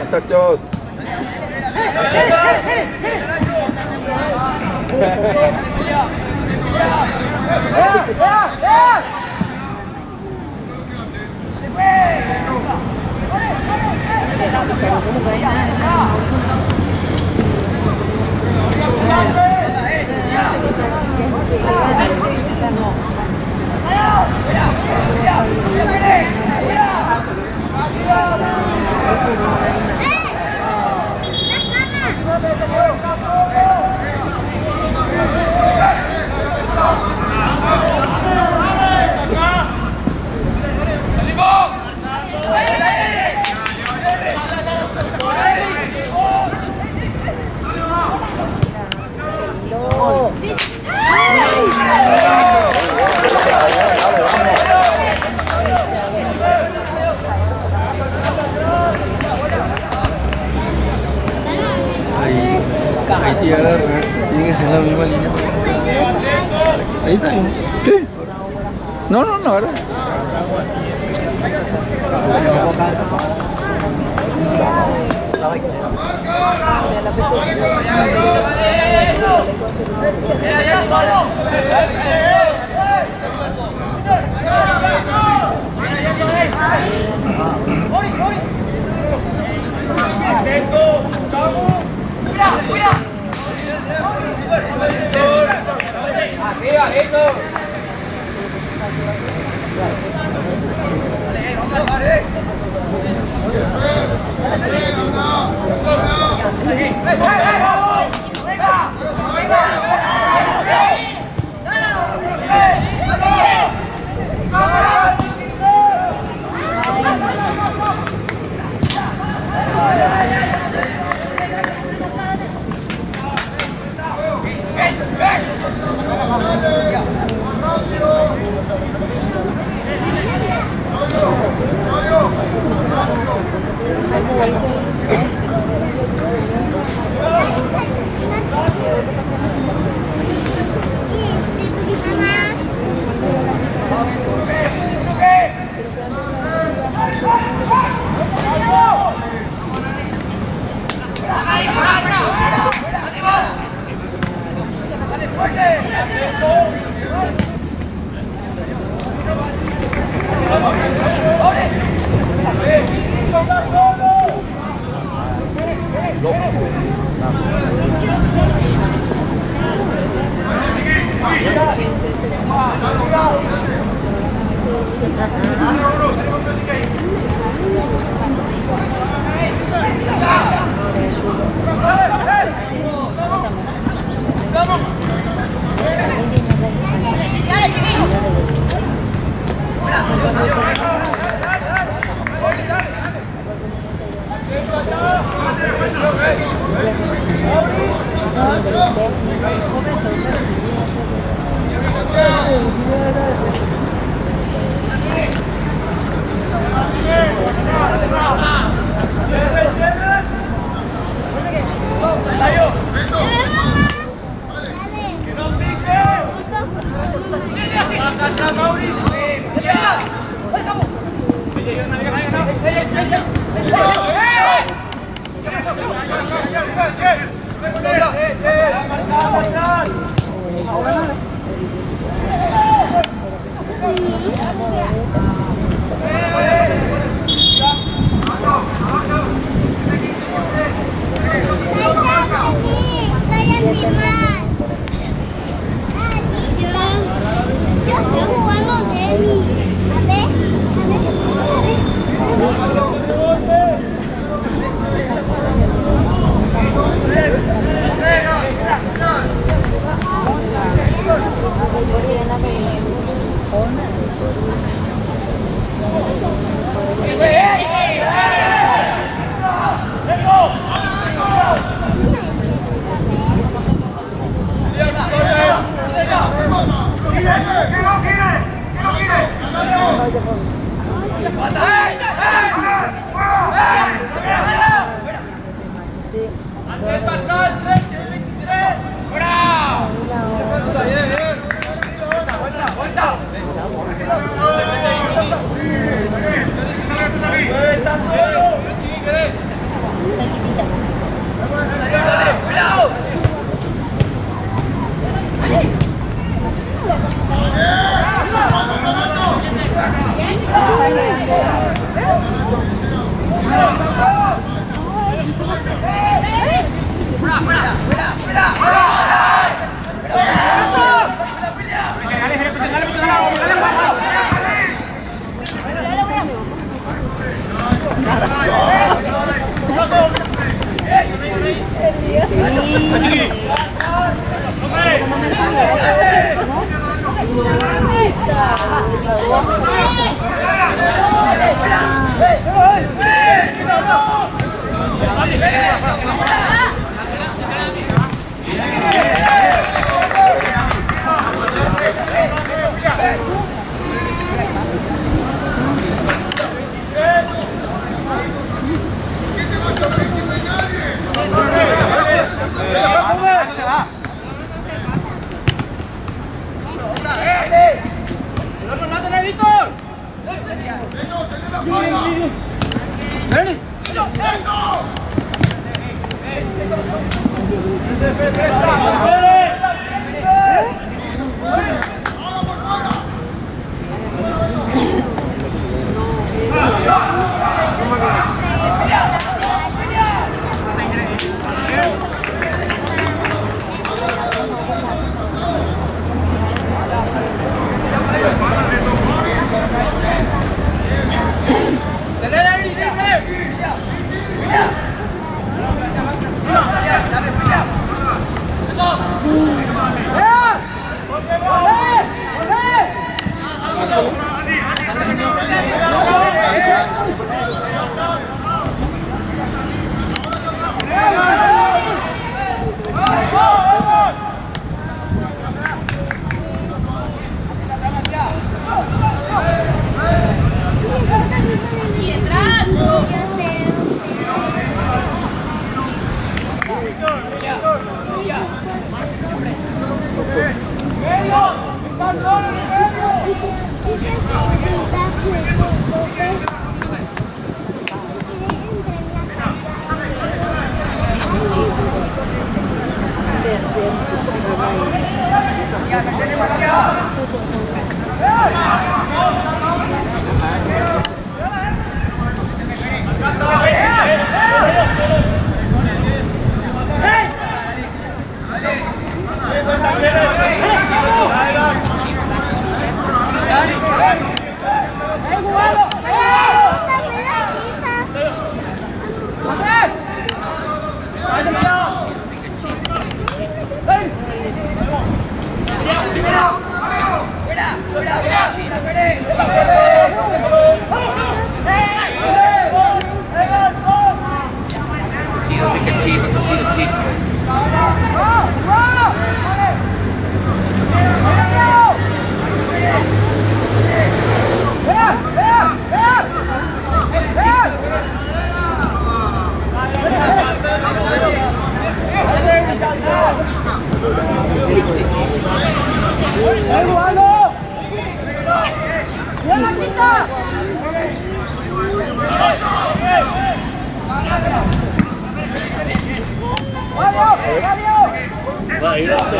muchachos. Ahí tiene que ser la misma línea. Ahí está. Sí. No, ahora.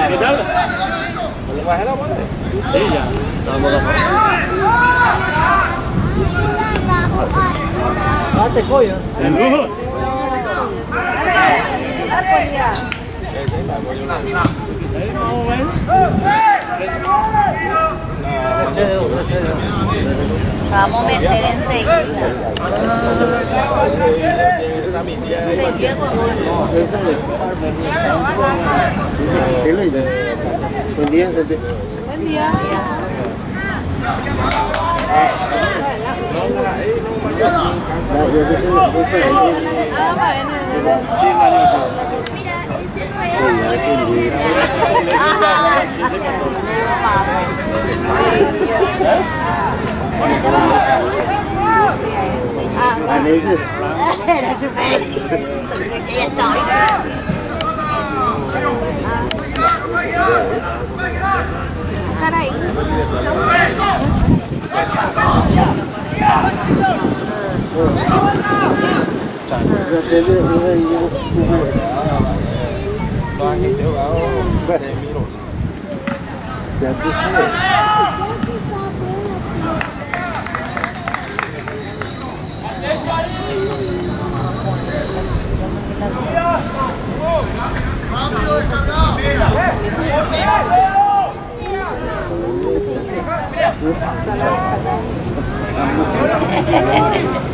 ¿Qué tal? Sí, ya. Vamos a Date coño. ¿El lujo? Vamos a meter enseguida. Buen día. Buen día. Era súper. Ya estoy. Caray. Dạ. Kilómetros.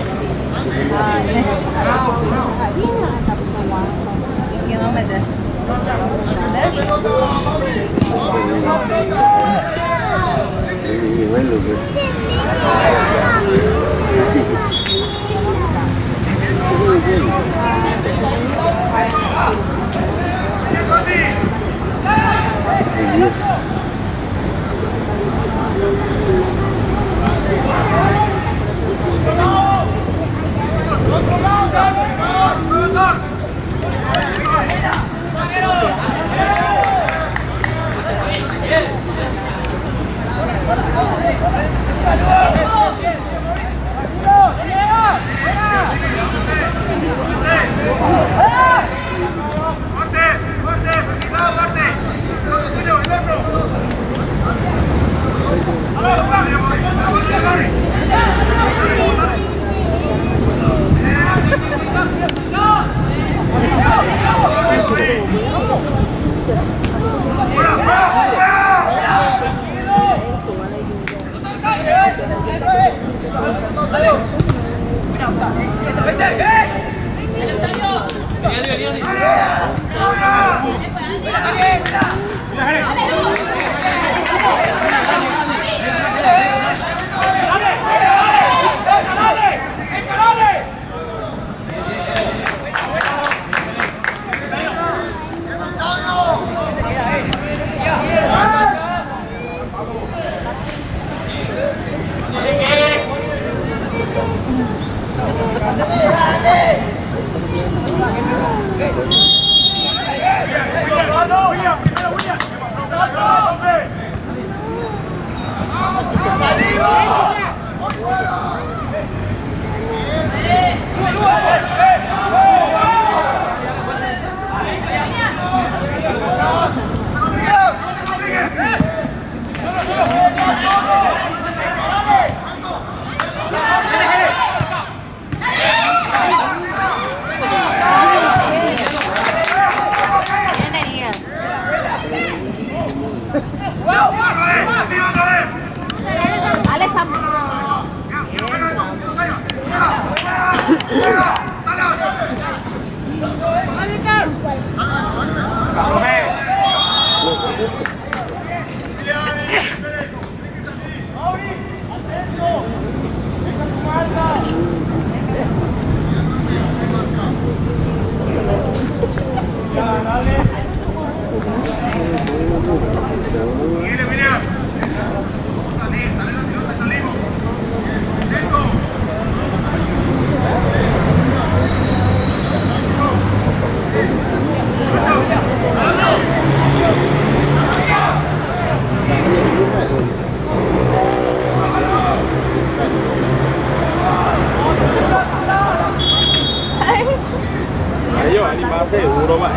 Ayo animasi udah Pak.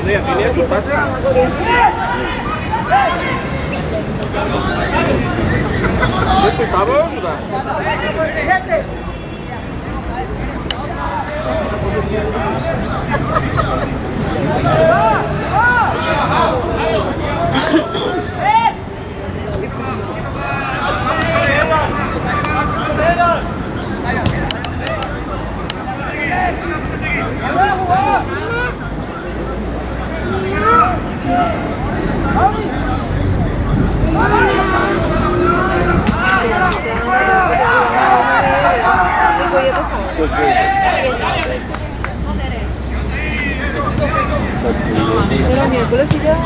Lihat ini sudah sih. Itu tahu sudah. Pero miércoles sí ya.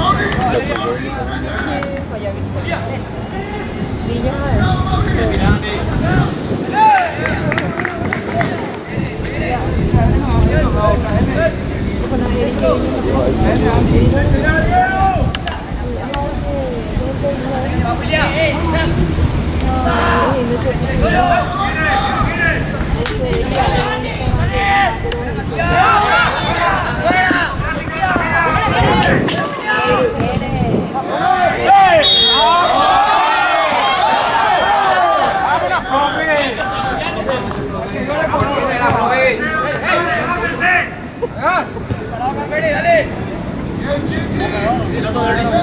Dale.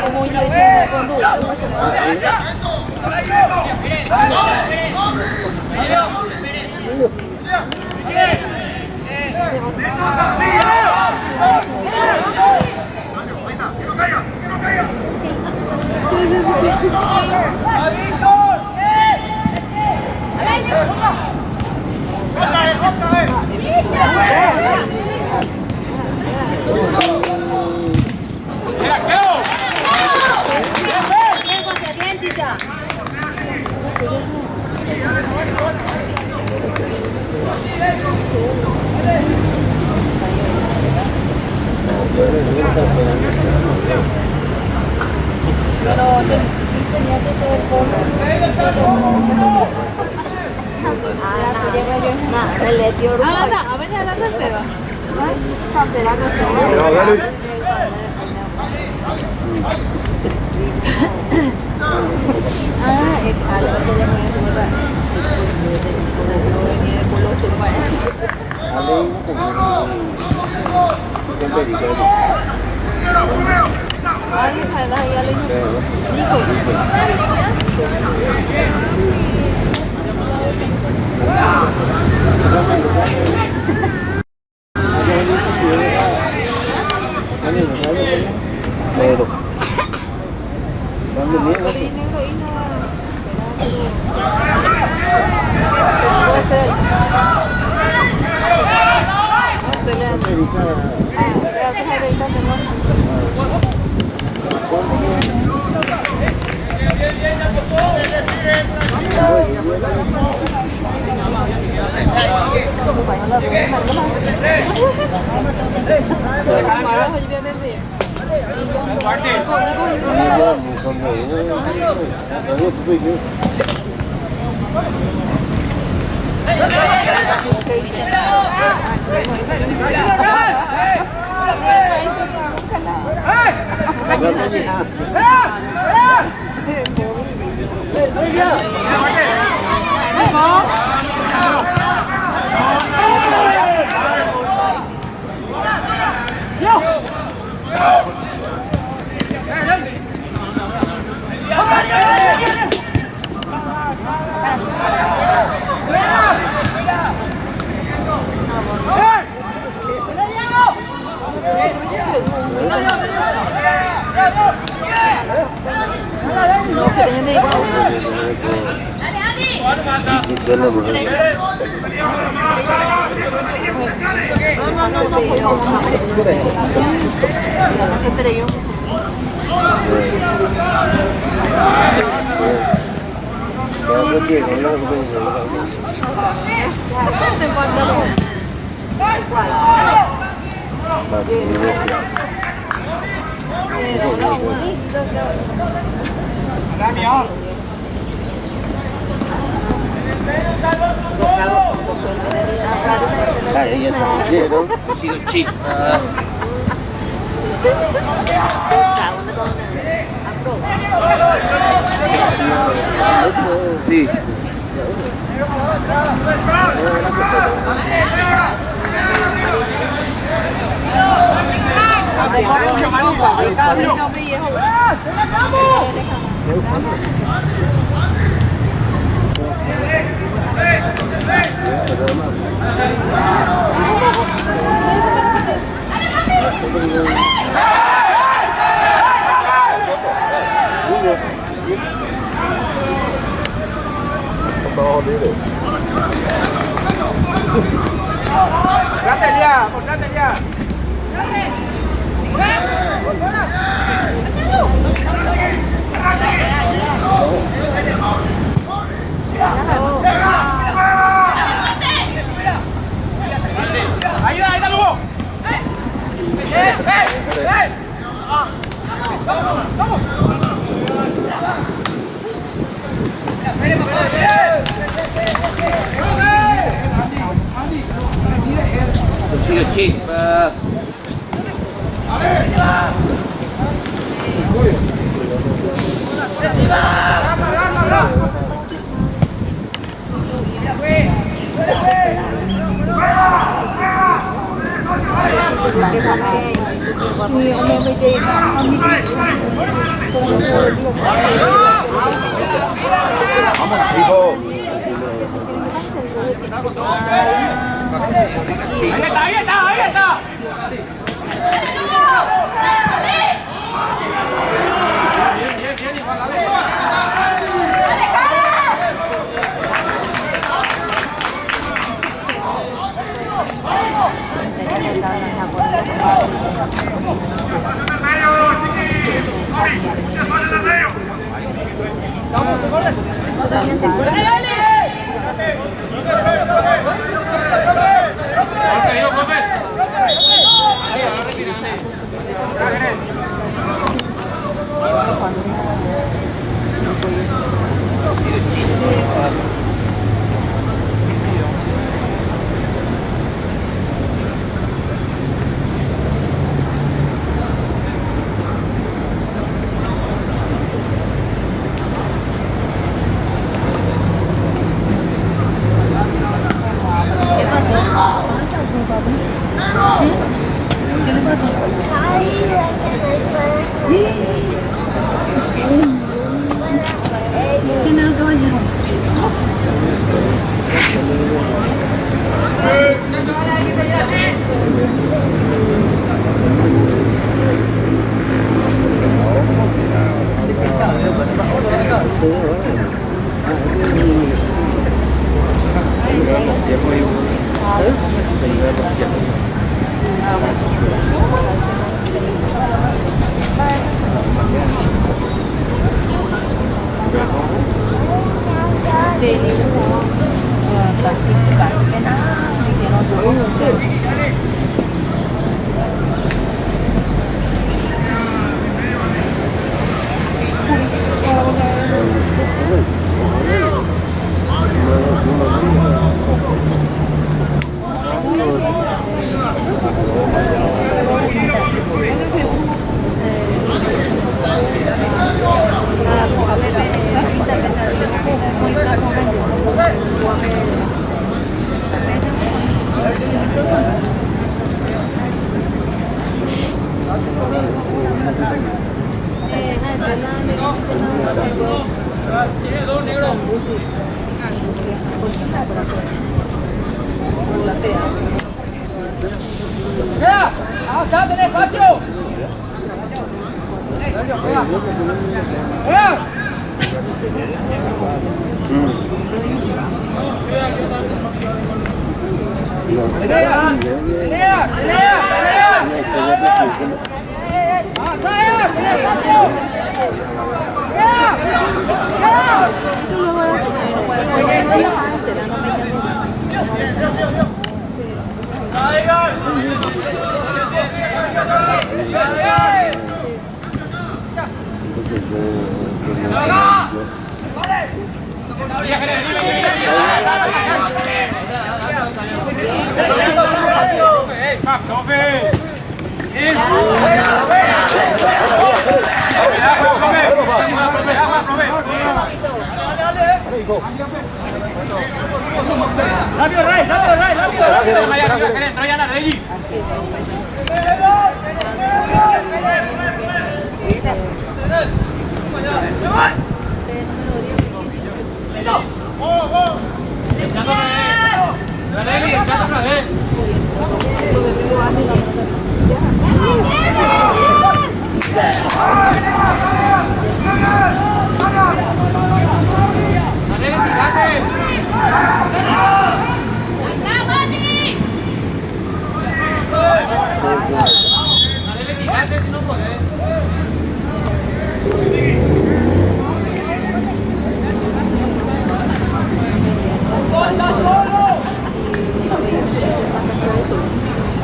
Como yo ya cuando Sí. Ahí está.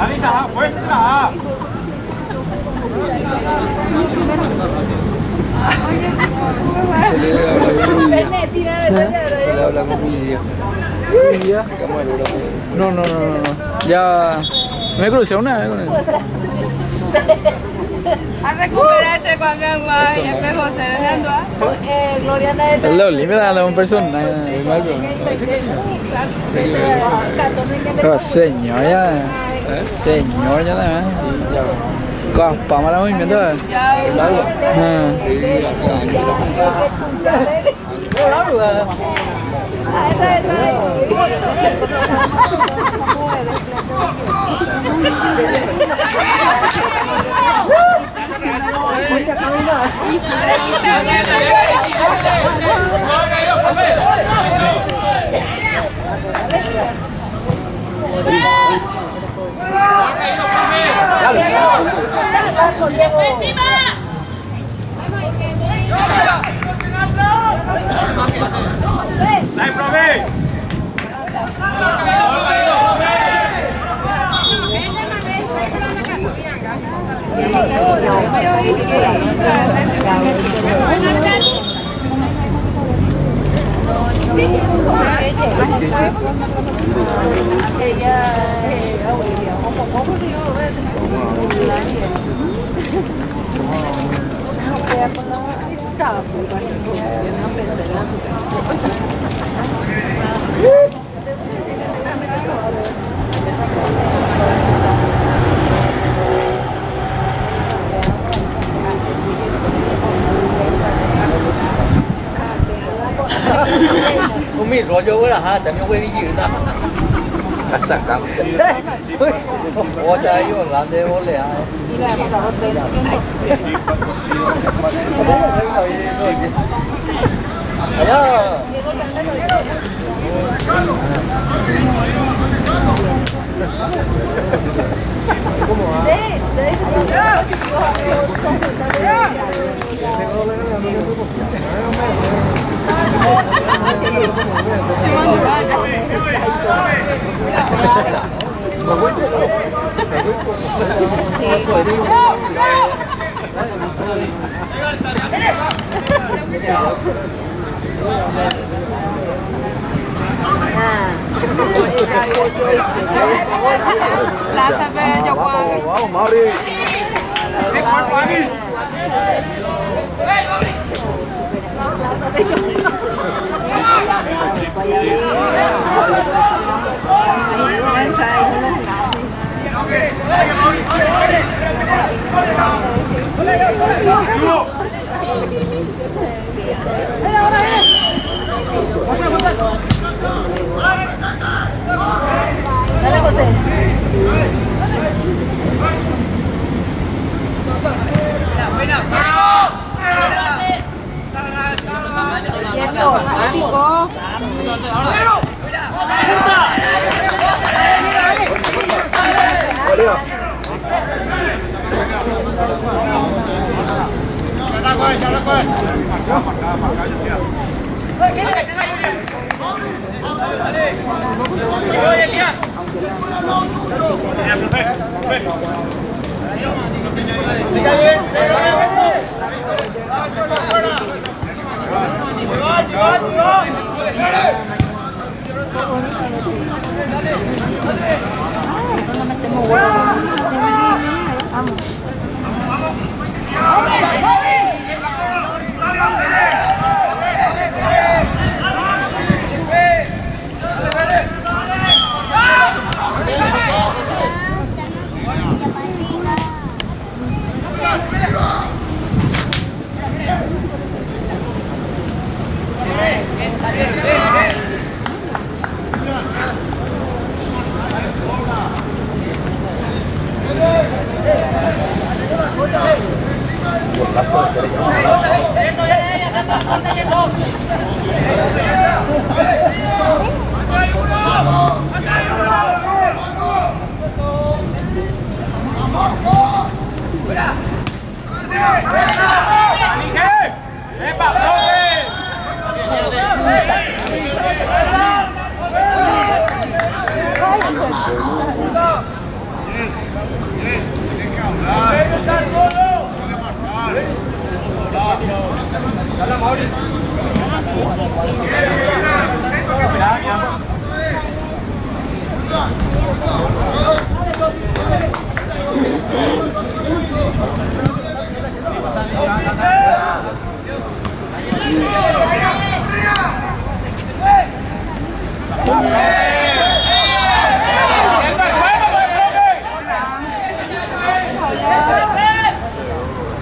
Avisa, fuerza. Se le habla con mi día. No. Ya Me crucé una vez con él. A recuperarse cuando más ya que José Hernando. Gloriana de El Loli, me da un personaje. El Marco. Pero señor ya. Señor ya nada. Para el movimiento. ¡Dai, profe! Không biết rồi vô là ha, tại nó quay cái gì ta. Cắt sẵn cắm. Ủa sao vô làm thế vô lẹ. La sabe yo cuando. Vamos, Mauri. ¡Qué cuerpo aquí! Dale, José.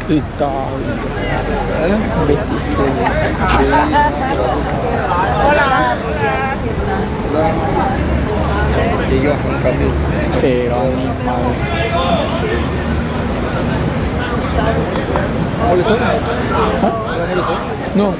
Vestita. Ellos han cambiado. Pero a mi madre. No.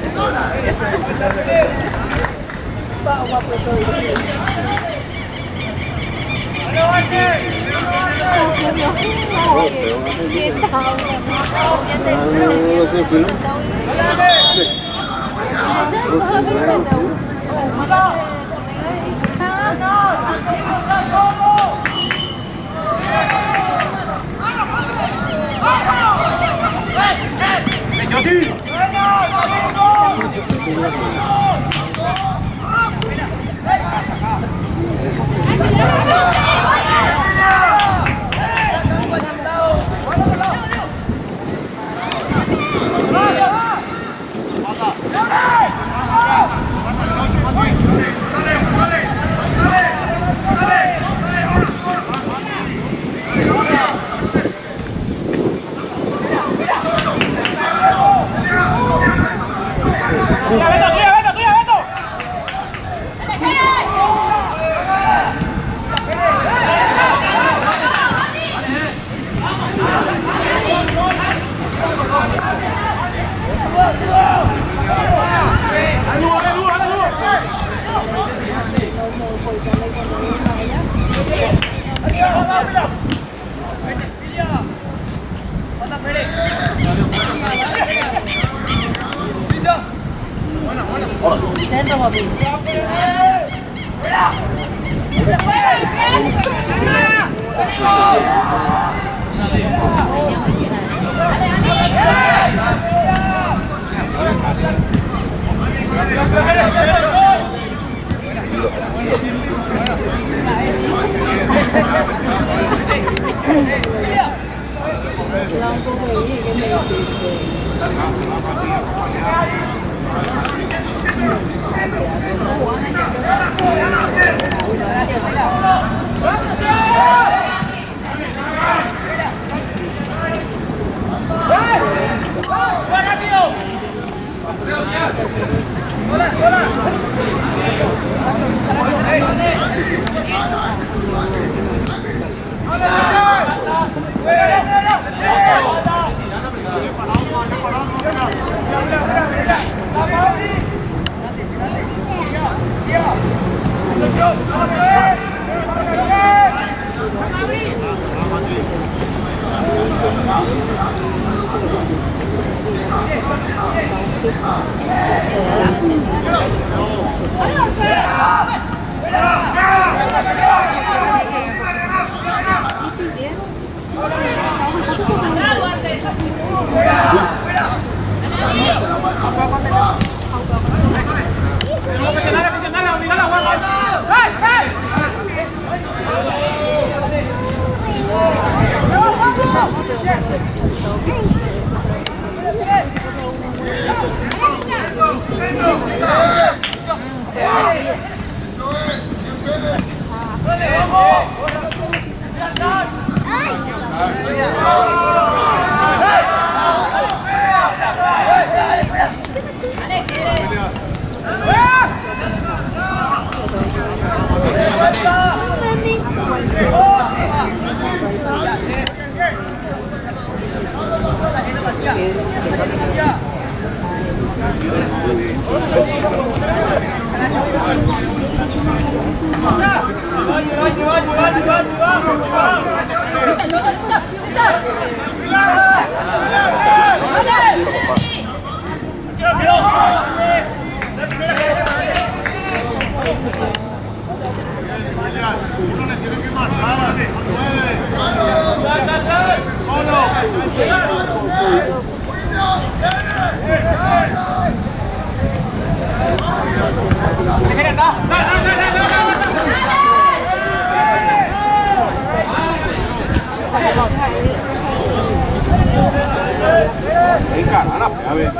A ver.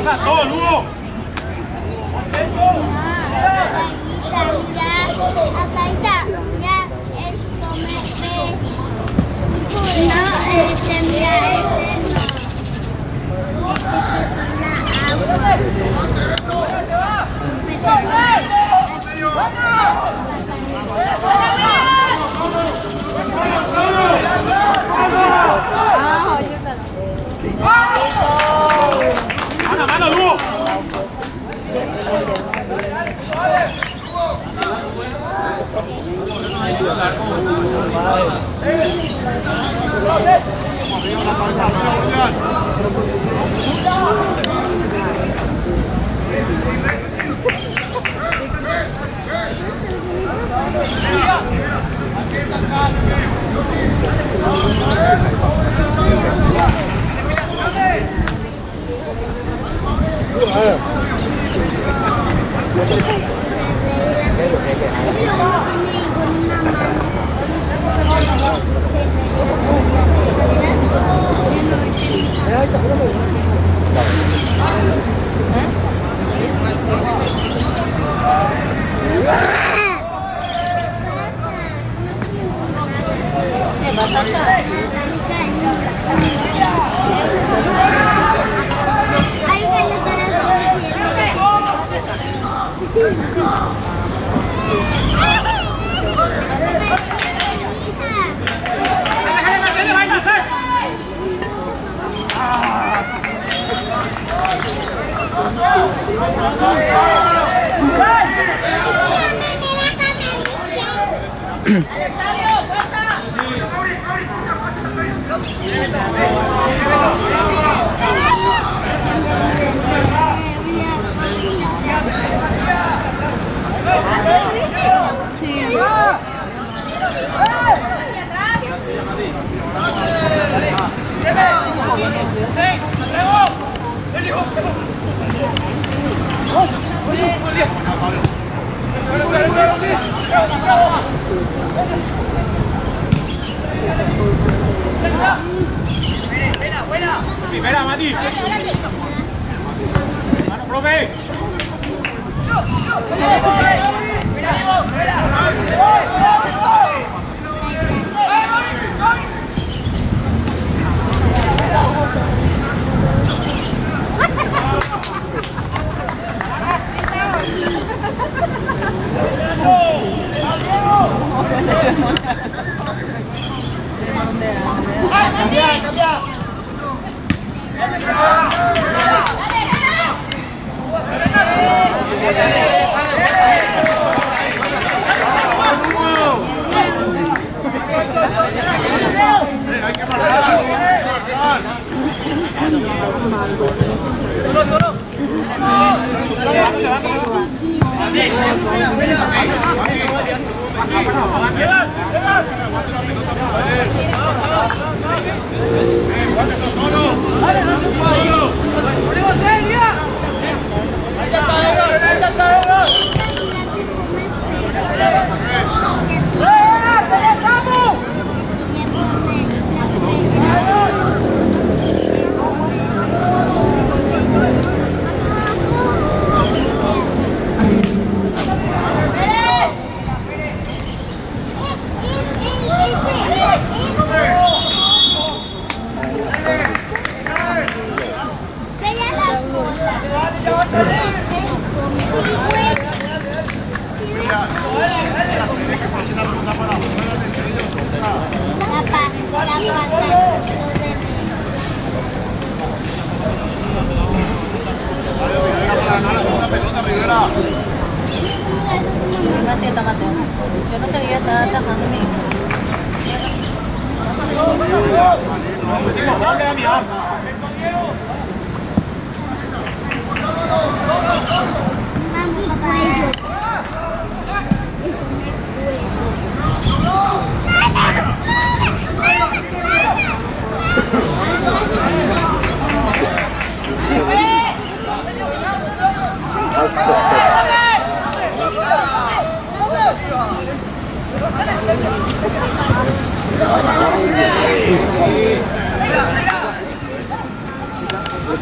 pasa todo, Lugo. Mano, mano, Lugo. Primera, Mati. Mano, profe. Yo no te veía, estaba atajando mi.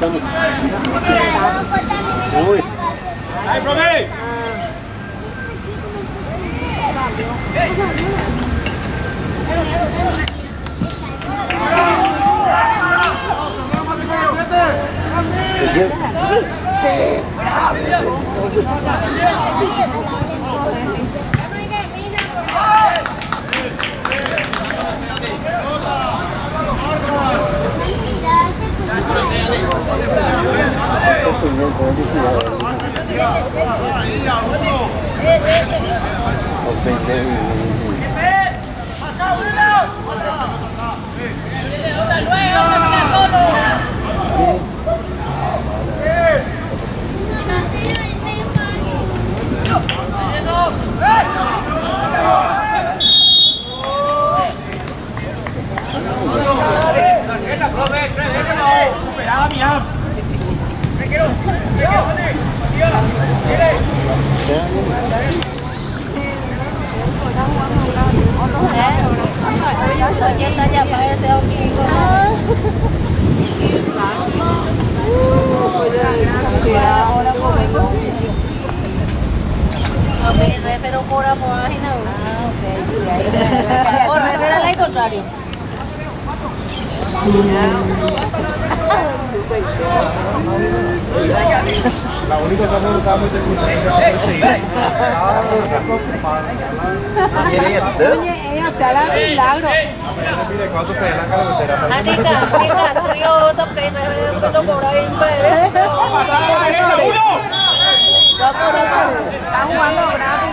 Uy. ¡Ay, profe! Kita ya parece un pero por abajo no. Por era al contrario. La única cosa que usamos es Oye, ella te hará un milagro. Mire, ¿cuánto se la carretera? Anita, tú yo sắp cái này nó bộ đây về. Tao quán đồ đá thì.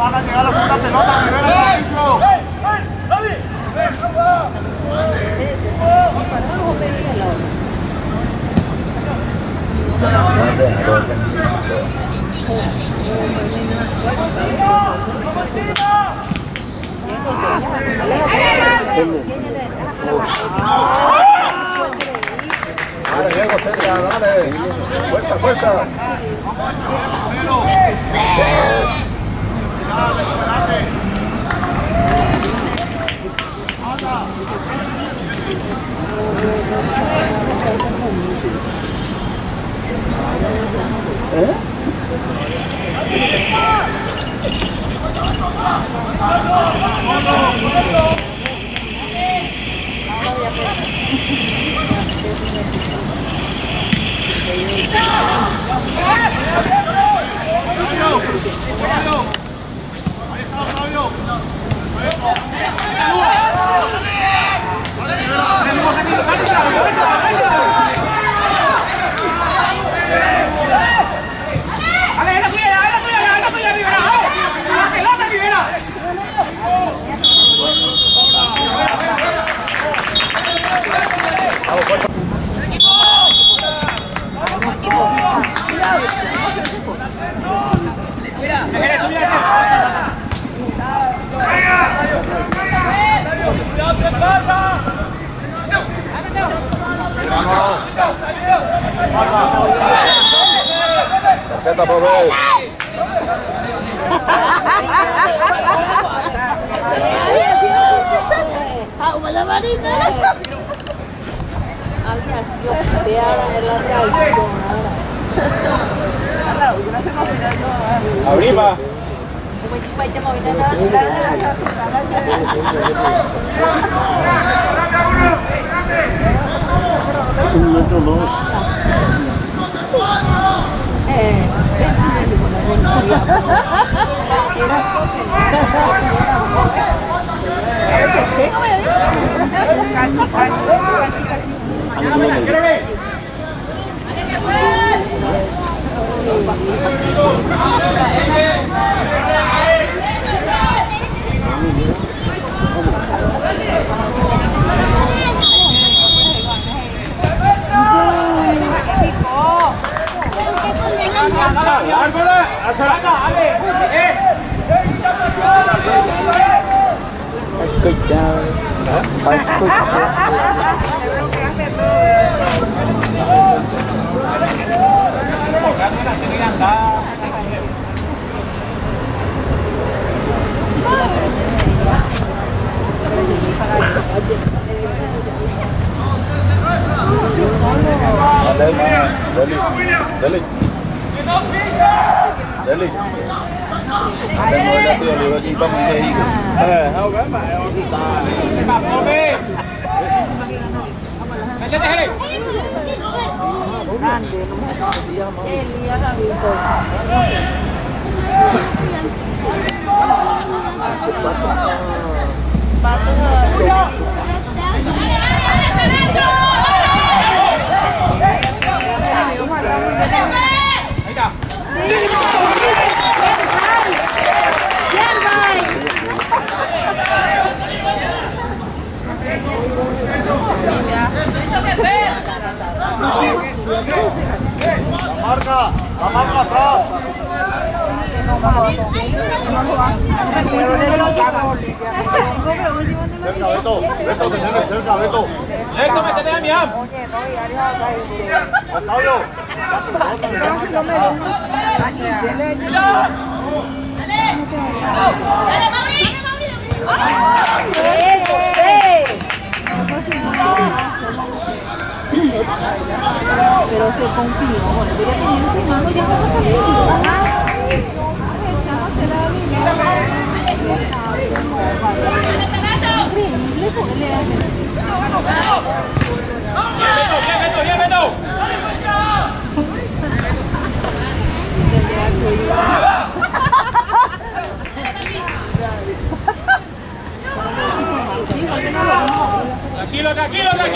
Van a llegar la segunda pelota, Rivera, Dale, Diego, cerca, dale. Fuerza, fuerza. Tarjeta por ver. Una marina. Arriba. Không cái mày ông ta. Cặp ô bê. Lên đây. La marca atrás. Cerca, Beto. Beto, te tienes cerca, Beto. Beto, métete a mi am. Octavio. Dale, Mauri. Pero se confió, bueno, yo ya tenía ese mango, ya no pasa nada. Bien, Beto. Tranquilo, bien.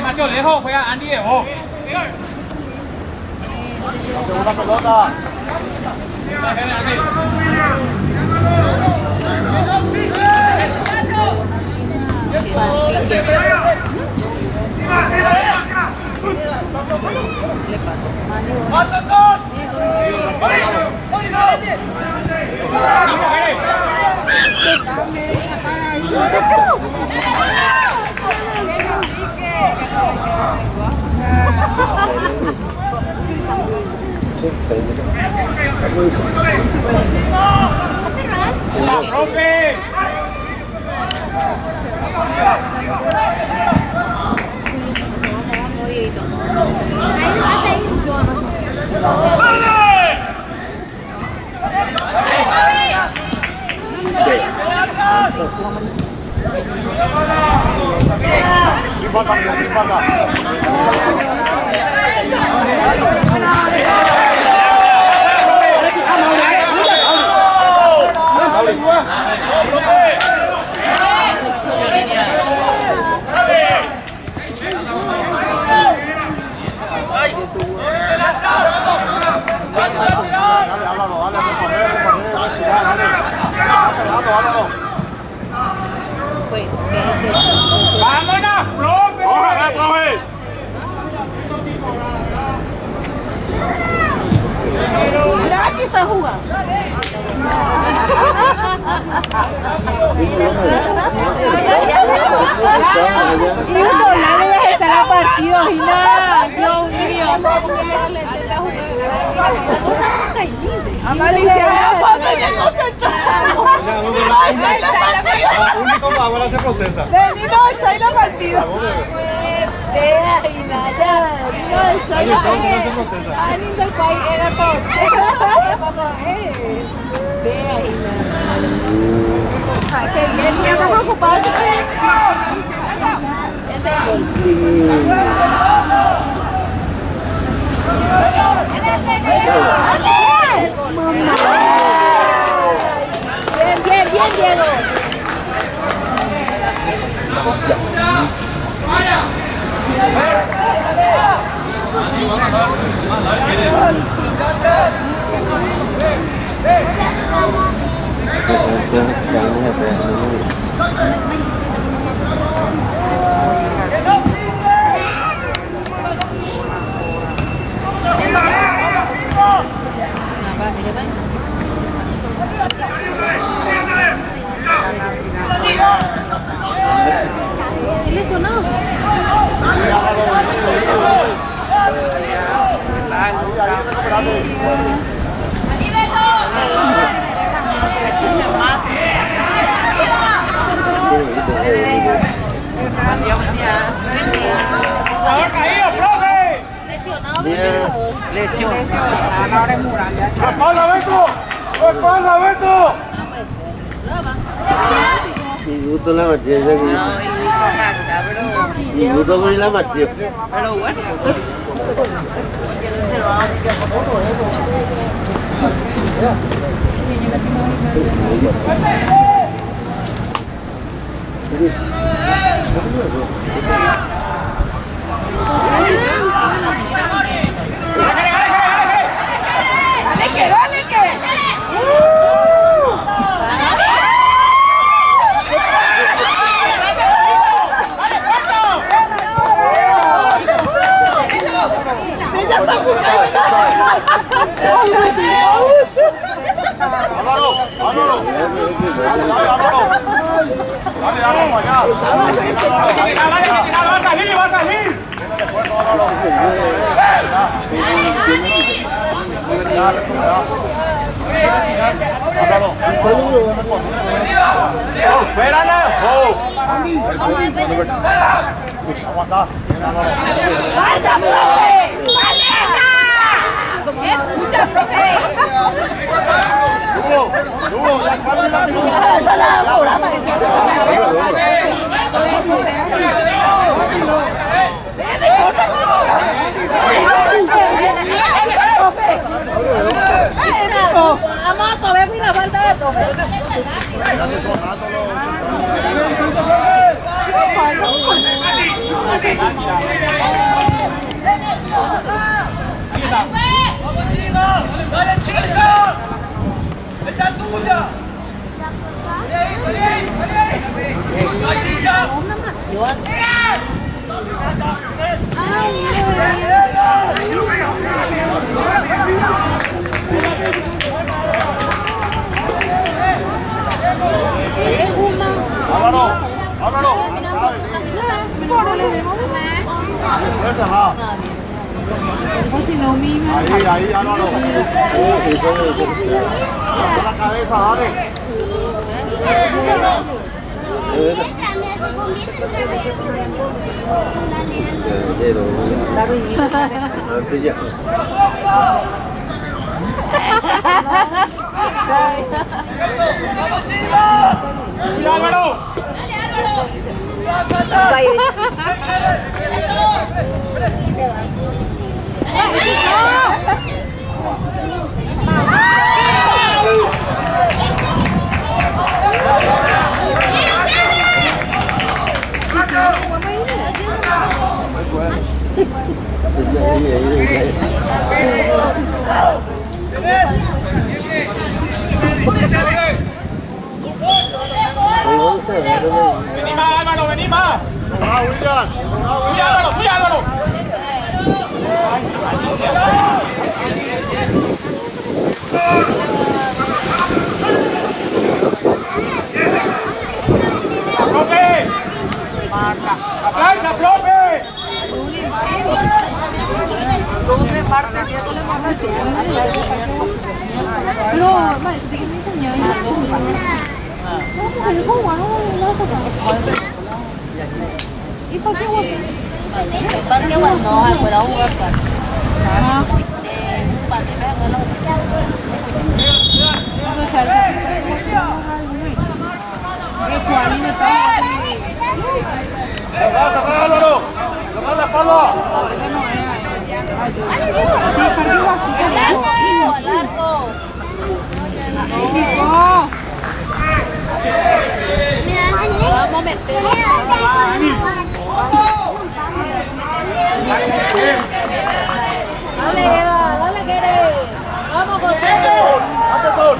Macio, lejos, juega Andy de vos. Segunda pelota. ¡Profe! ¡Vámonos, profe! ¡Ojalá, profe! Mira, aquí está jugando. Hijo, no le dejes echar a partido, Gina. Dios mío. Amalicia, único ahora se protesta. Venido a echar la partida. Vea, Gina, ya. Venido a echar la partida. Ah, lindo el país, era todo. Vea, Gina. Qué bien, ya estamos ocupados. Ese es el Bien, bien, bien, Diego. ¿Qué le sonó? ¡Jugador caído, profe! Lesión. ¡Espalda, Beto! ¡Espalda, Beto! Y gusto la Matías. Y gusto con la Matías. Pero bueno. ¡Dale que, dale que! ¡Va a salir, va a salir! ¡Espérala! ¡Aguanta! ¡Vaya, profe! ¡Paleta! ¡Escucha, profe! Vamos a comer mi la falta de profe. ¡Dale, Chicho! ¡Esa es tuya! ¡Ay, Chicha! ¡Vámonos! ¡Vámonos! lo mismo. Ahí, Álvaro. La cabeza, dale. Álvaro. Vení más, Álvaro, vení más. William. Cuida, Álvaro. ¡Profe! ¡Aplauda, profe! ¿Y por qué vos? El parque bueno, no, afuera jugar parque. ¡Álvaro! ¡Toma la espalda! Largo. Vamos a meter. Dale, Eva, dale, Kere. Vamos, José. ¡Atención!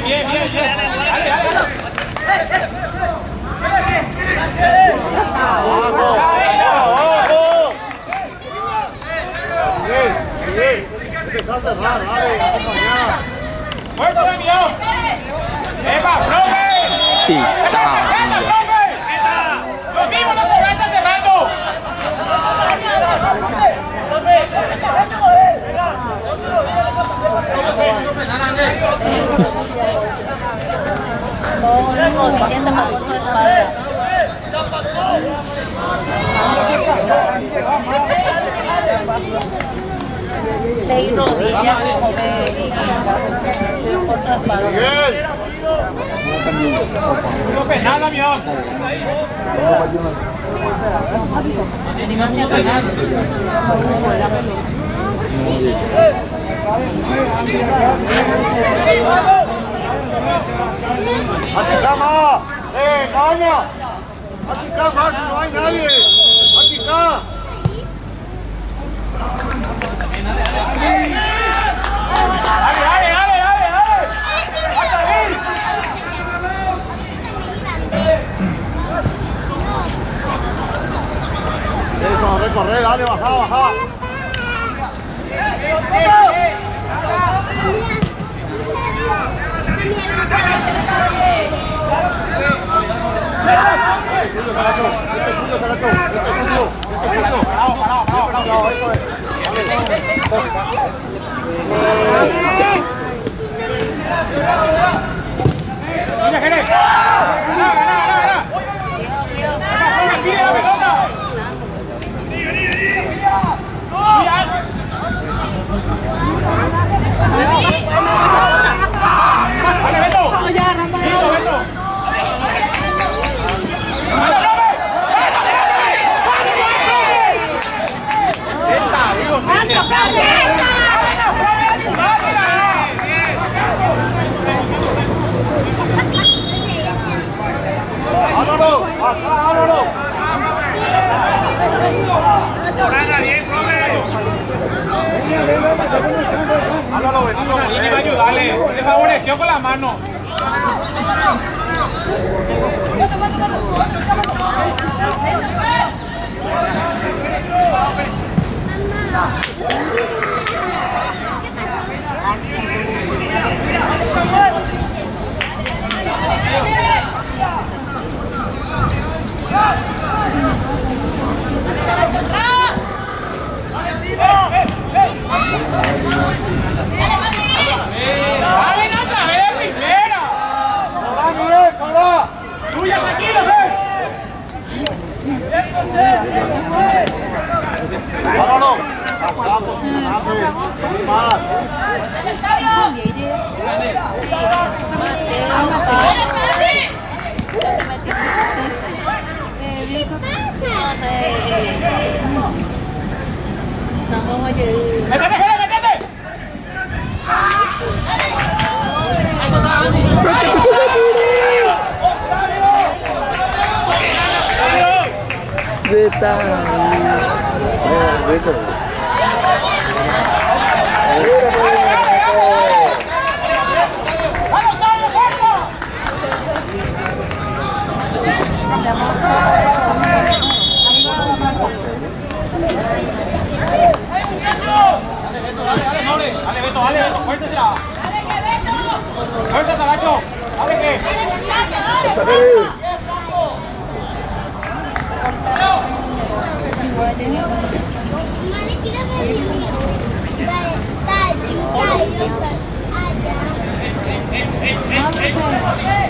Bien. Dale. Bien. Empezá a cerrar, dale, acompañar. ¡Muerto de miedo! ¡Epa, profe! Sí, ¡Profe! ¡Lo mismo no te está cerrando! No, piensa para por su espalda. De rodillas como de por su espalda. Bien. No nada, mijo. ¡Achica más! ¡Caña! ¡Achica más si no hay nadie! ¡Achica! ¡Dale! ¡A salir! Eso, recorre, dale, baja. Parado, eso es. Mira, Jerez. Ganá. Pide la pelota. Mira. Dani va a ayudarle. Le favoreció con la mano. Dale, Beto, fuérzasela. Fuérzate, Nacho. Dale que.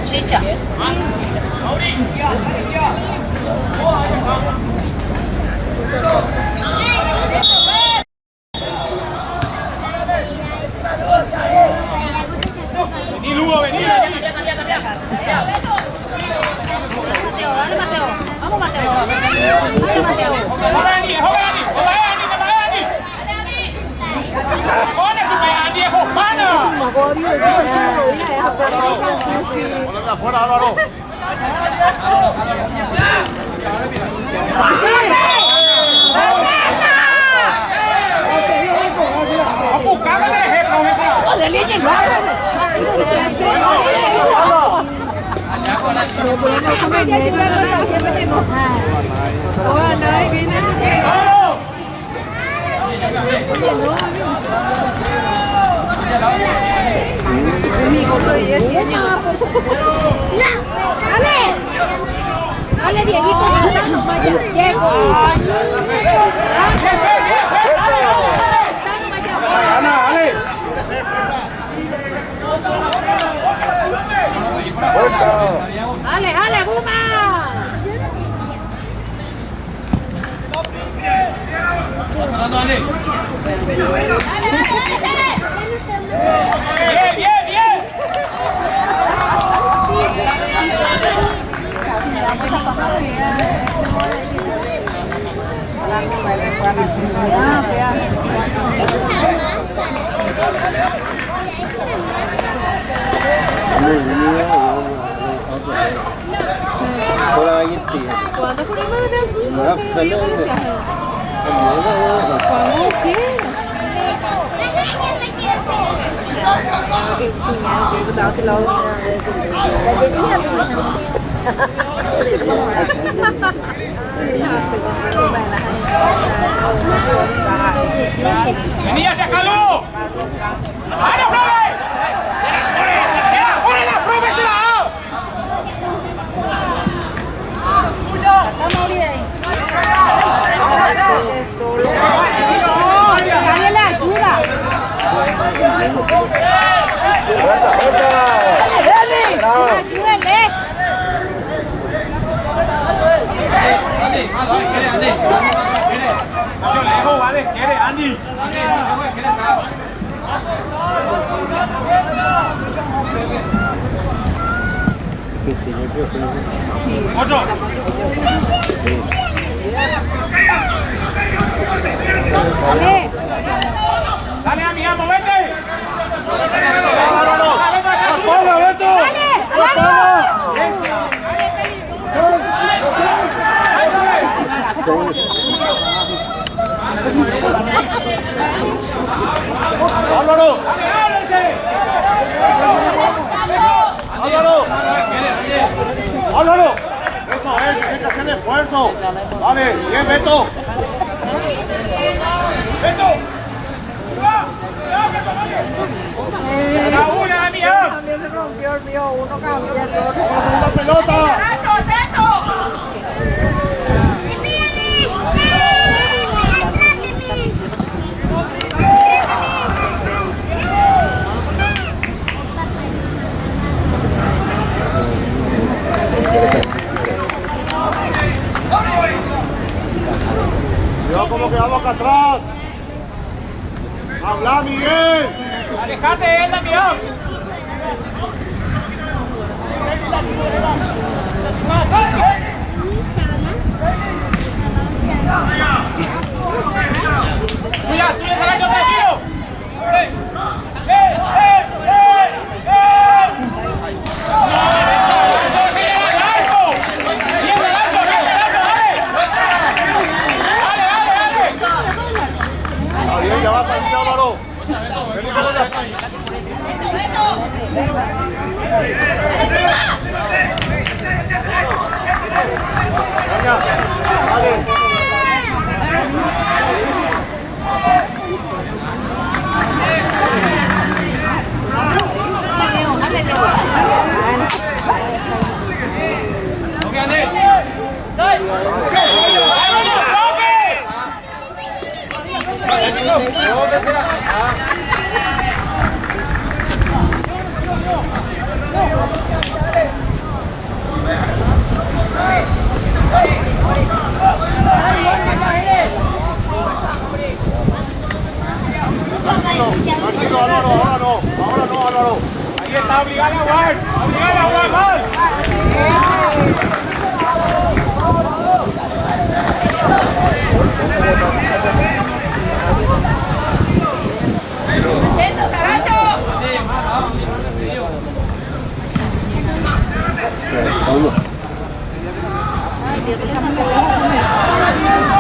Chicha. Vení, Lugo, vení. Dale, Mateo. Vamos, Mateo. Dale, Mateo. Dani. Pone su Dani, es Osmana. Ponle afuera, Álvaro. Buscando el ejemplo, esa. Dale, Dieguito, Diego. Dale, Guma. Bien. Vení hacia acá, Lu. ¡Vale, profe! ¡Ponela, profesional! Dale la ayuda. Dale. Ayúdale. Lejos, vale, quiere, Andy. Otro. Dale, a mi amo, vete. Álvaro. Dale, ábrense. esfuerzo. Vale, bien, Beto. Beto. La una, Damián. También se rompió el mío, uno cambia el otro. La pelota. Cuidado como quedamos acá atrás. Habla, Miguel. Alejate, él, Damián. Cuidado, tú le sacas yo tranquilo. Bien, ya va a salir Álvaro. Vení con ella. Venga, dale. Tranquilo, Álvaro, ahora no, Álvaro. Ahí está, obligado a jugar, mal.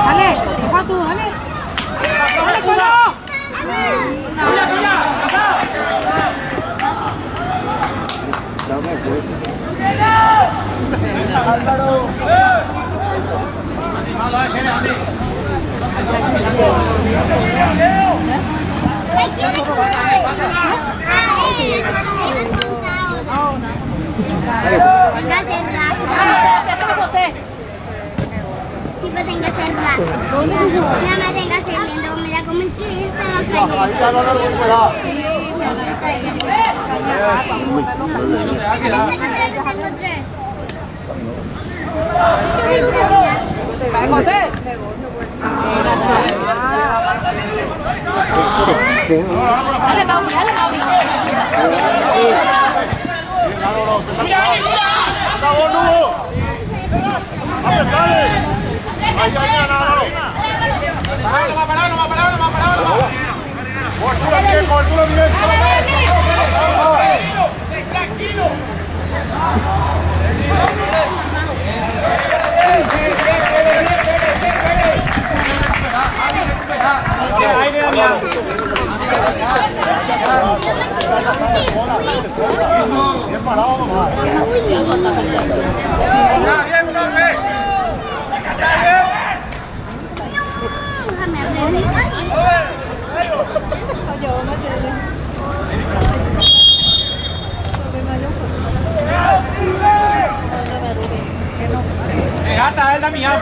Dale, deja tú, dale. Dale, Colo. Álvaro. Venga a ser rápido. Sí, pero tenga que ser rápido. No me tenga que ser lento. Mira cómo es que está la calle. Ahí está, no, cuidado. José. Dale, Mauri, dale, Mauri. ¡Está boludo! ¡Apretale! ¡Ahí, Álvaro! No va a parar. ¡Cobertura bien! ¡Tranquilo! Aire, Damián. Bien parado, nomás. Bien, profe. Está bien. Déjame abrir. Pegata a él, Damián.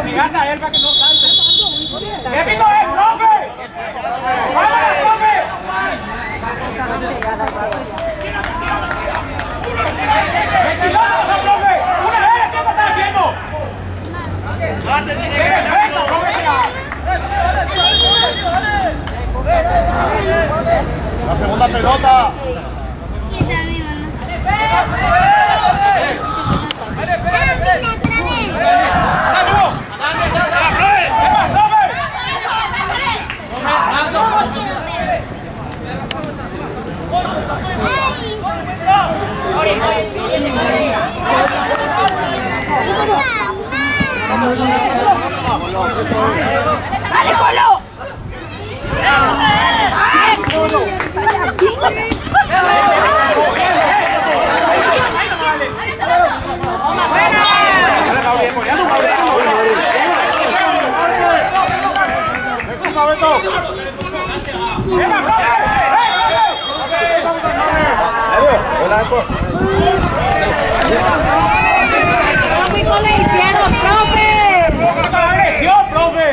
Pegata a él para que no salte. ¡Qué pico es, profe! ¡Vamos, profe! ¡Mentiroso, profe! ¡Una vez así lo está haciendo! ¿Qué es eso, profe? La segunda pelota. Y esa misma no sé. ¡Dale, Colo! ¡Buena! ¿Cómo le hicieron, profe? ¡Agresión, profe!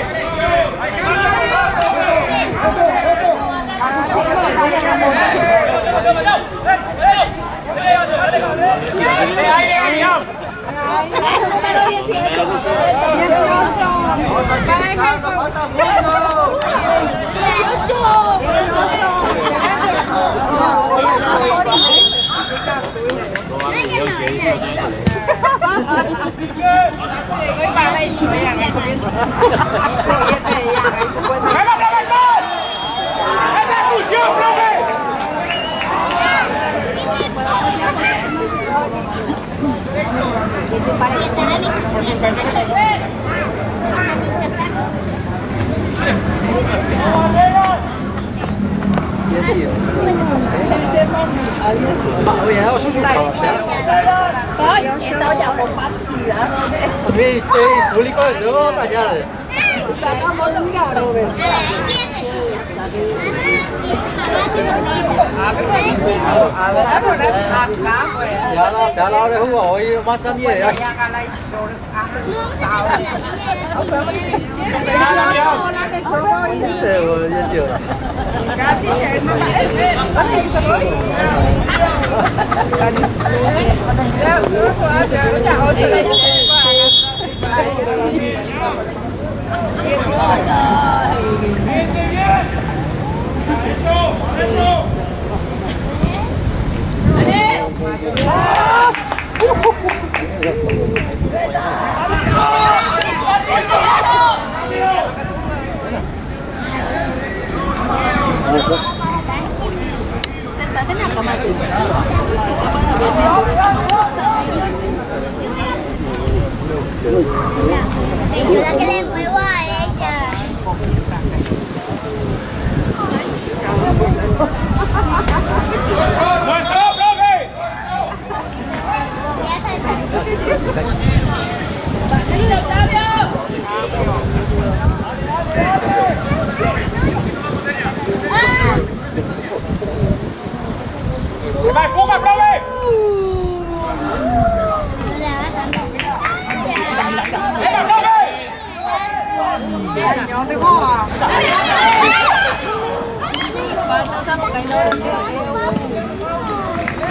Número 18. ¡Venga, profesor! ¡Esa expulsión, profe! Ay, esto ya fue partida. público de nuevo tallado. Ya la hora de jugar hoy más a mí. Ayuda que le muevo a ella. ¡Nuestro, profe! ¡Se va espuma, profe! ¡Venga, profe!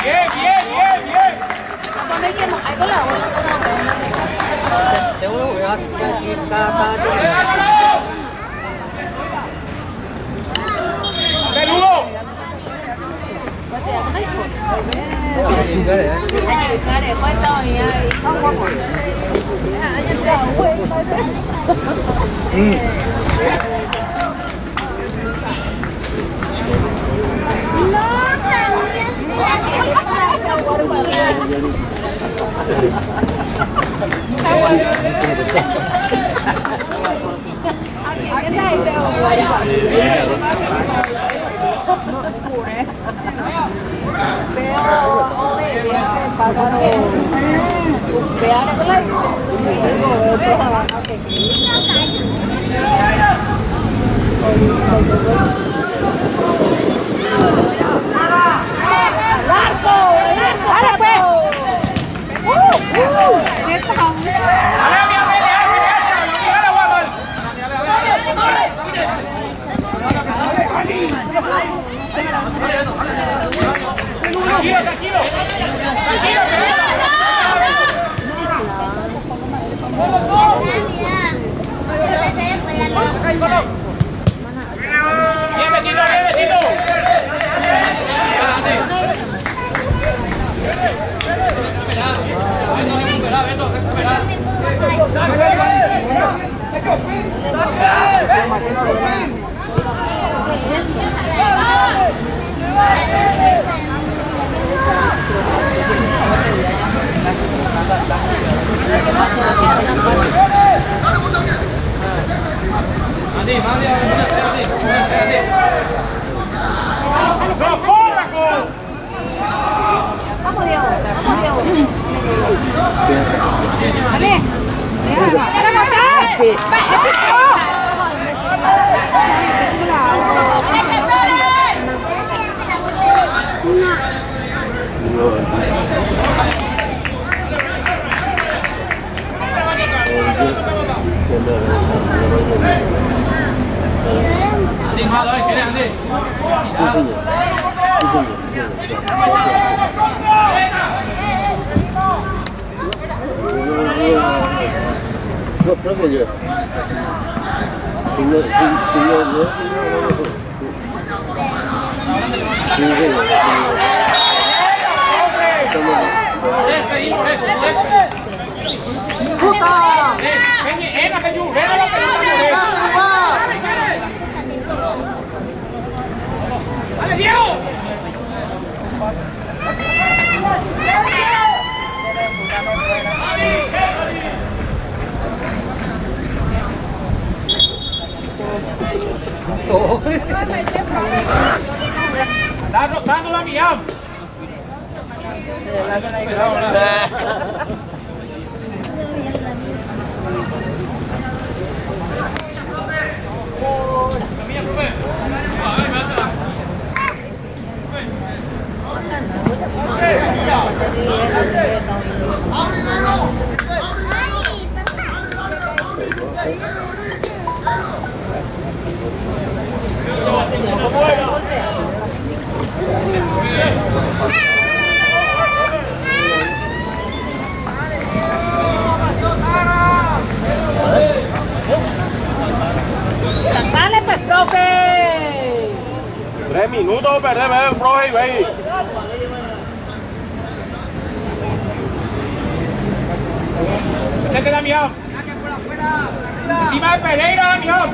¡Bien, bien, bien, bien! ¡Peludo! No sabía Tranquilo, tranquilo. Tranquilo, bien metido, bien metido. Está rozando la Miam. Dale pues, profe. 3 minutos, perdeme, profe, güey. Métete la Miam. Encima de Pereira, la Miam.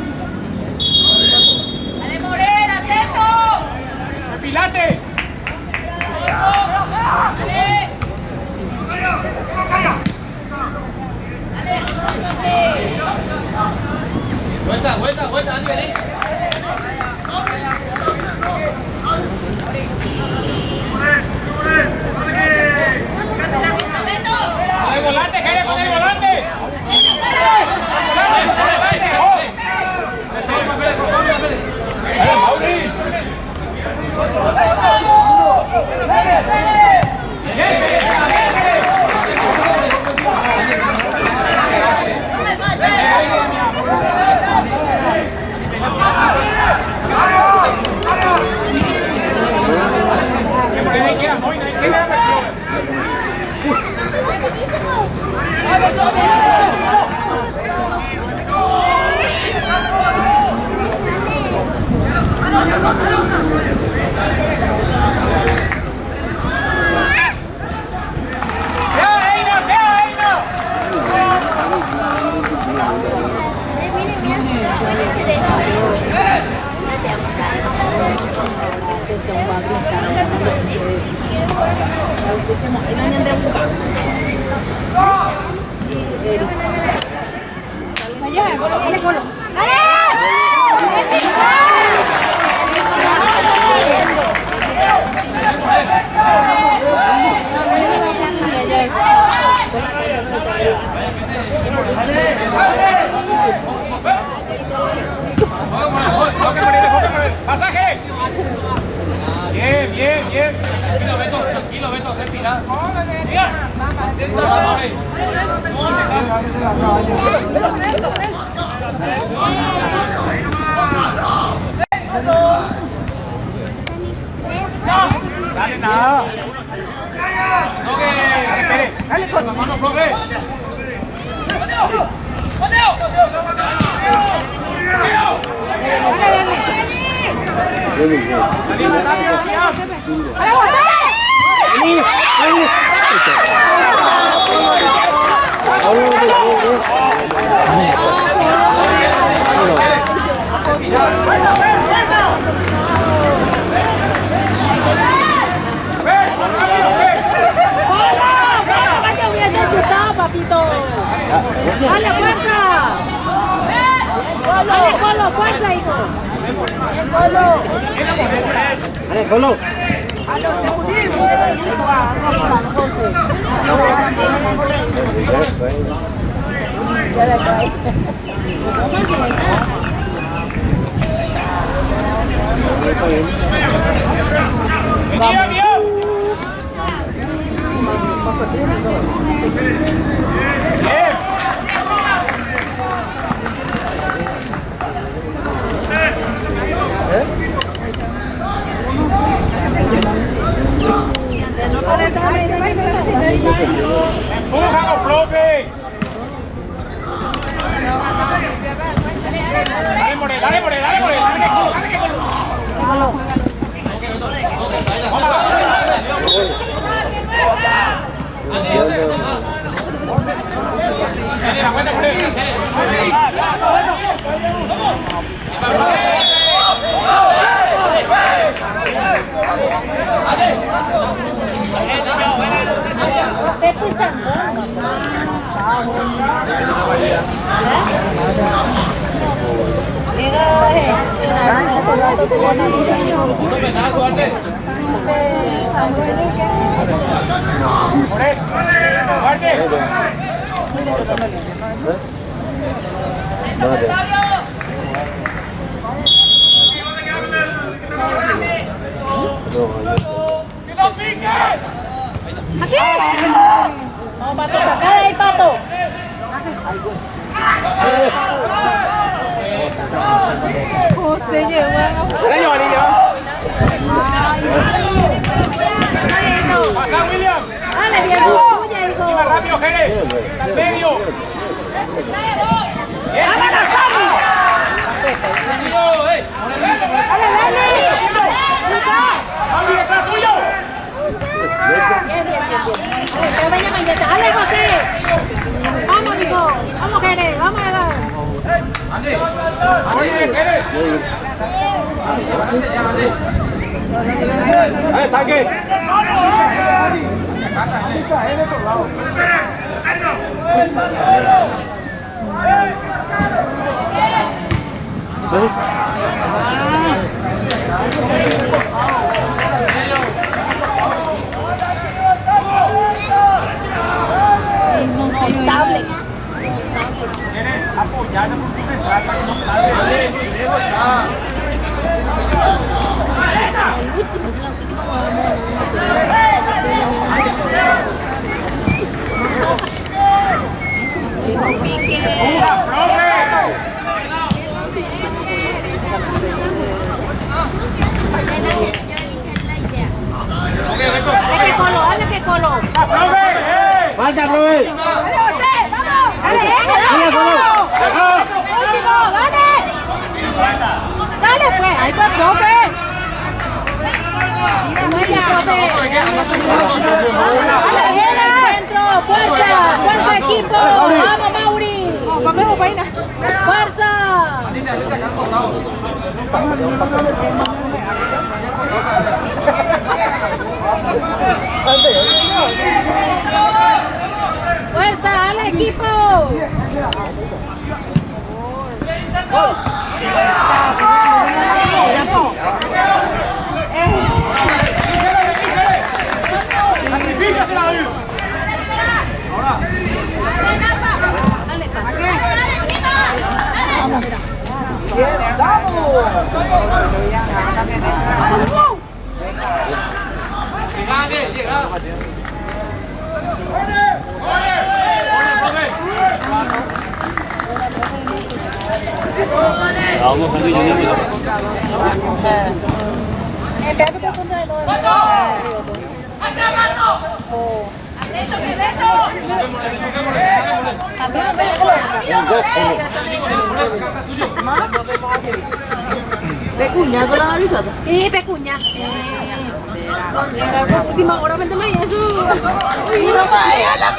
Dale, Morena, atento. Enfilate. Dale. Vuelta, Andy, vení. Con el volante, Jere, con el volante. ¡Dale, Mauri! ¡Pasaje! Bien. Tranquilo, Beto, respira. Dale, nada. Dale, Pérez. Dale, con la mano, profe. ¡Dale, fuerza! ¡Dale, Colo, fuerza, hijo! ¡Dale, Colo! A los segundos, ¡Venía, bien! Empújalo, profe. Dale, More, dale, More, dale, More. Dale que gol. Dale, la cuenta, More. ¡Aquí! Vamos, Pato, saca de ahí, Pato. Usted llegó Pasa, William. Dale, Diego. Más rápido, Jerez. Al medio. ¡Vámonos, Sammy! ¡Dale, dale! ¡Sammy, detrás tuyo! Bien. ¡Dale, José! ¡Vamos, amigo! ¡Vamos, Jerez! ¡Vamos, Jerez! Muy bien, Jerez. ¡Dale, ataque! Inmontable. Jerez, apoyando porque se trata que no sale. ¡Empuja, profe! Dale, Colo, dale, que Colo. ¡Profe! Falta, profe. Dale, José, vamos. Dale, Colo. Último, dale. Dale, pues, ahí está, profe. Dale, centro, fuerza equipo, vamos Mauri, fuerza. Fuerza al equipo. Vamos a ver. Pecuña con la barriga. Pecuña. Última hora, véndeme eso. Uy, no vaya, la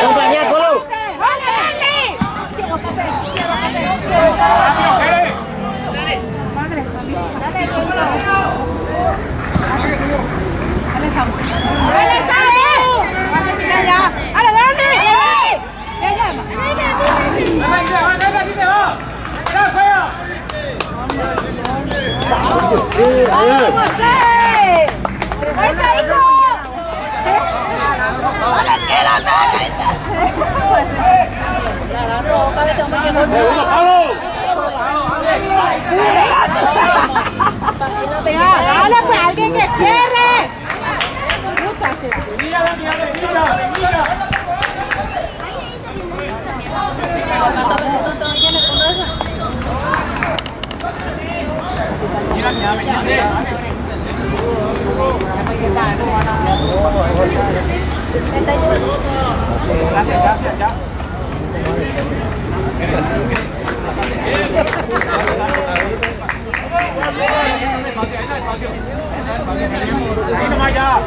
Compañía, Colo. ¡José! ¡Fuerza, hijo! Dale, pues alguien que cierre. Gracias, gracias, ya. Ahí nomás ya.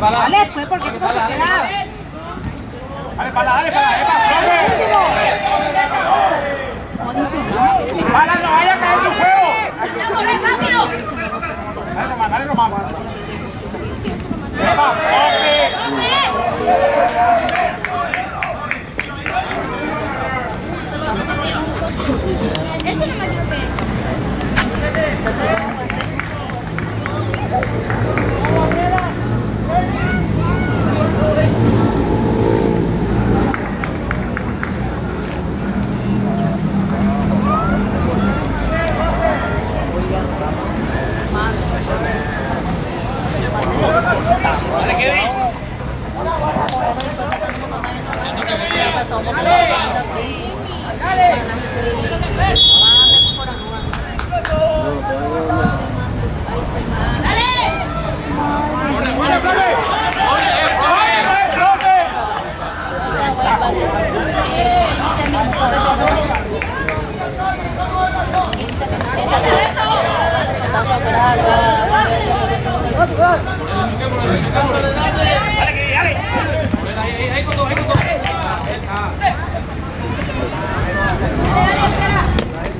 Dale, pues, porque eso se queda. Dale para, Para, no vaya a caer su juego. ¡Rápido! Dale nomás. Epa,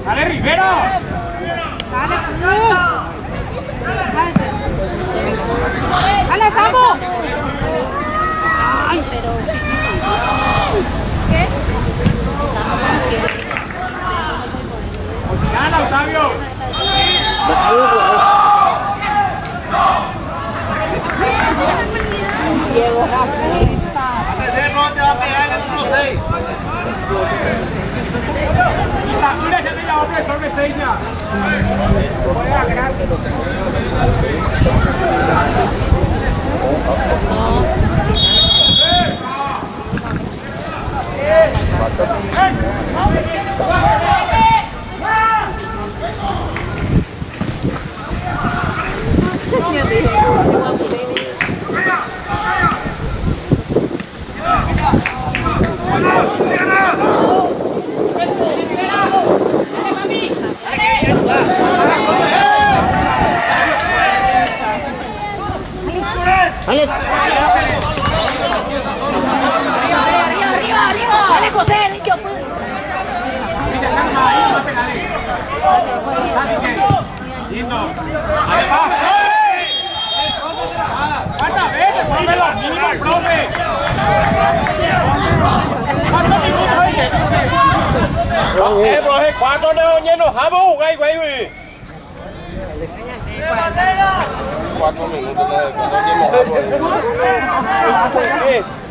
Dale, Rivera. Dale, dale, Samu. Ay, pero ¿qué? Gana, Octavio. Diego Rafael. No te va a pegar el 1-6. Mira, ya te llamo, resuelve 6 ya. Dale, José, limpio. ¿Cuántas veces? Ponme los mínimos, profe. ¿Cuántos minutos hay que profe, 4 dedos llenos, jabo, güey. 4 minutos de cuando llenos, jabo.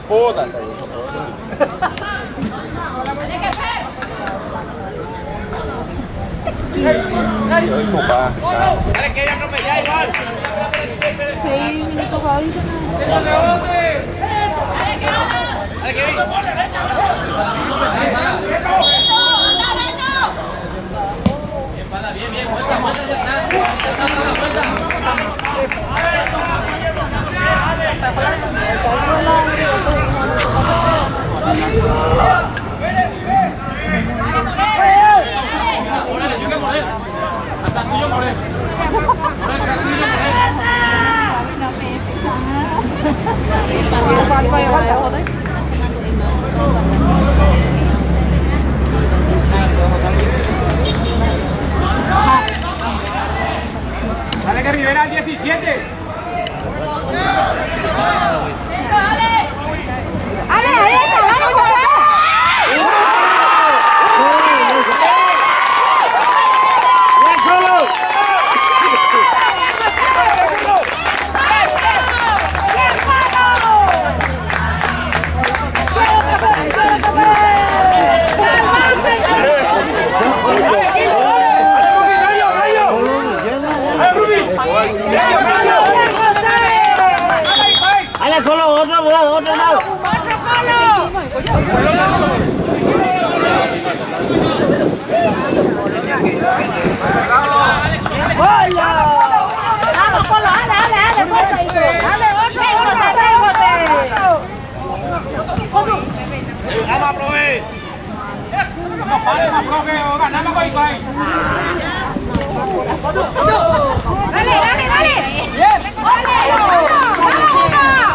Puta. Dale, que ella no me da igual. Sí, mi papá dice Dale, que venga. Bien, vuelta, ya está. Vuelta. 17. Ale, ahí está, dale, José. Bien solo. Ale, solo otro lado, otro lado. Vamos, Polo, dale, fuerza, hijo. Dale, otro, ven, José. Vamos, profe. Vamos, profe. Ganamos, coi. Dale. Bien. Vamos, otro, dale.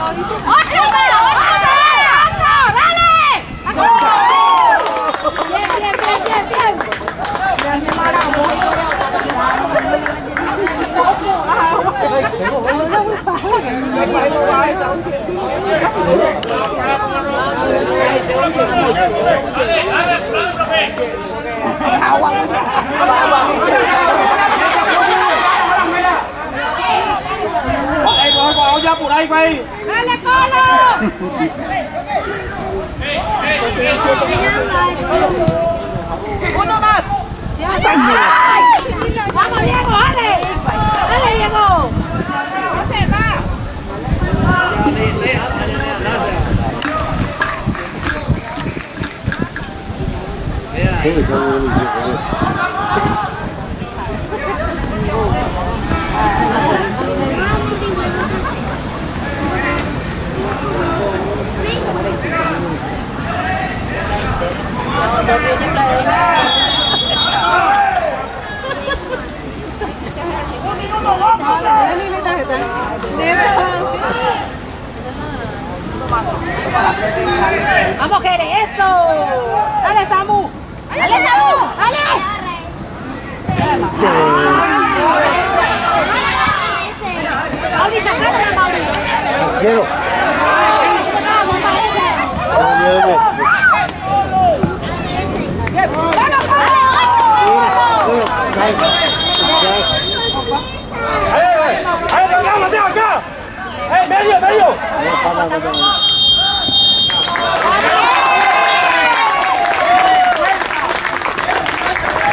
Ya por ahí, güey. Dale, Polo. Uno más. Vamos, Diego, dale. Dale, Diego. Vamos, Jere, eso. Dale, Samu. Dale, Samu. Dale. Mauri, sacala, Mauri. Quiero.